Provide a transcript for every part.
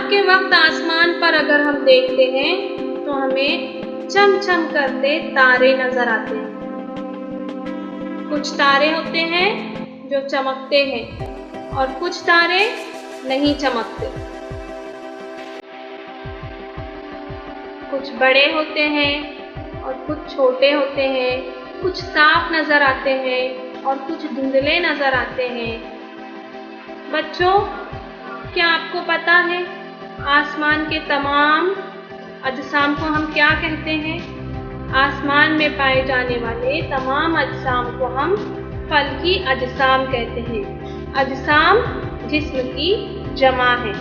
के वक्त आसमान पर अगर हम देखते हैं तो हमें चमचम करते तारे नजर आते हैं। कुछ तारे होते हैं जो चमकते हैं और कुछ तारे नहीं चमकते। कुछ बड़े होते हैं और कुछ छोटे होते हैं, कुछ साफ नजर आते हैं और कुछ धुंधले नजर आते हैं। बच्चों, क्या आपको पता है आसमान के तमाम अजसाम को हम क्या कहते हैं? आसमान में पाए जाने वाले तमाम अजसाम को हम फल्की अजसाम कहते हैं। अजसाम जिस्म की जमा है।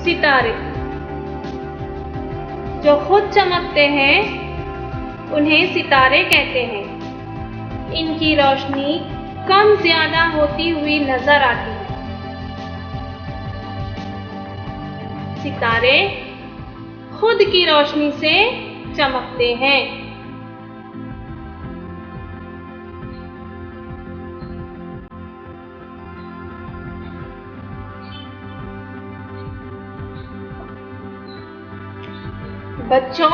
सितारे जो खुद चमकते हैं उन्हें सितारे कहते हैं। इनकी रोशनी कम ज्यादा होती हुई नजर आती है। सितारे खुद की रोशनी से चमकते हैं। बच्चों,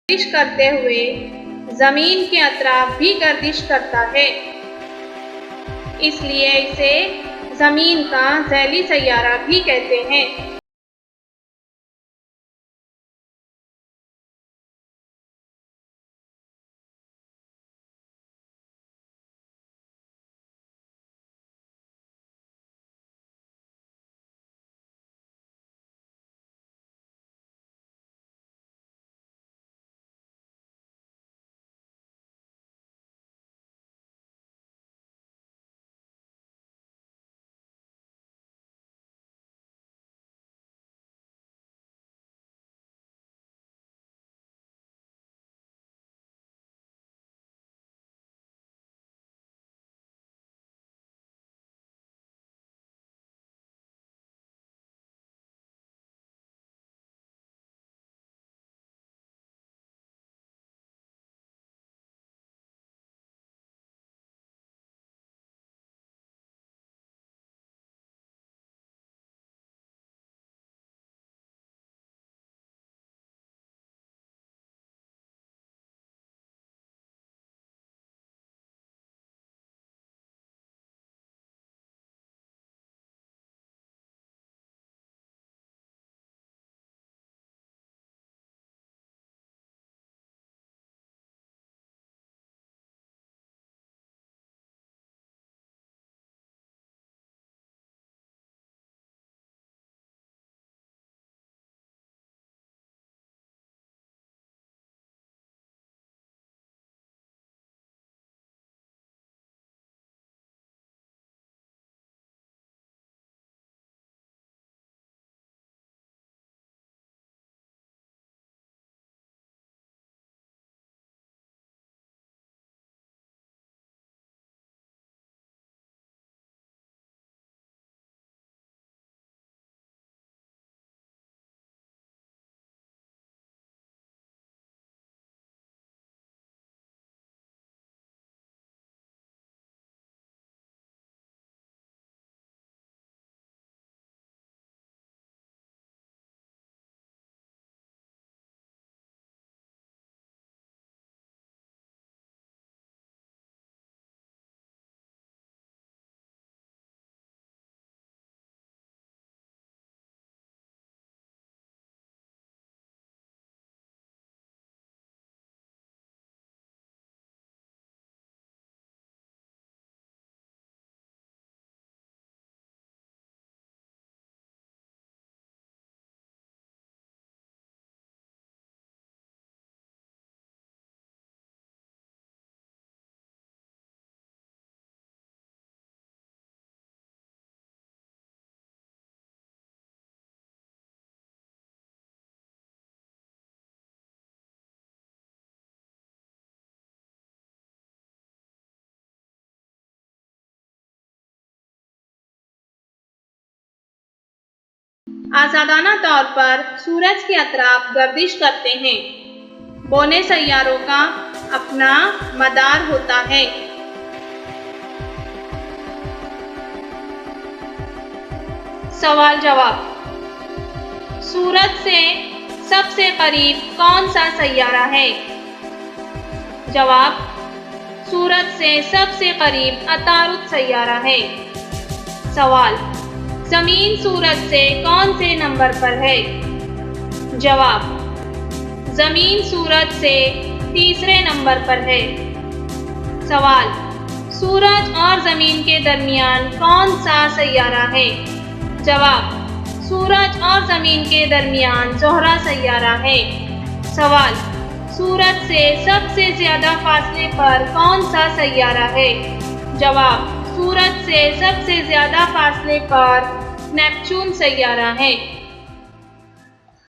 गर्दिश करते हुए जमीन के अतराफ भी गर्दिश करता है, इसलिए इसे जमीन का ज़ैली सैयारा भी कहते हैं। आज़ादाना तौर पर सूरज के अतराफ गर्दिश करते हैं। बौने सैयारों का अपना मदार होता है। सवाल जवाब। सूरज से सबसे करीब कौन सा सैयारा है? जवाब, सूरज से सबसे करीब अतारुद सैयारा है। सवाल, ज़मीन सूरज से कौन से नंबर पर है? जवाब, ज़मीन सूरज से तीसरे नंबर पर है। सवाल, सूरज और ज़मीन के दरमियान कौन सा सैयारा है? जवाब, सूरज और ज़मीन के दरमियान ज़ोहरा सैयारा है। सवाल, सूरज से सबसे ज़्यादा फासले पर कौन सा सैयारा है? जवाब, सूरज से सबसे ज़्यादा फासले पर नेपच्यून सैयारा है।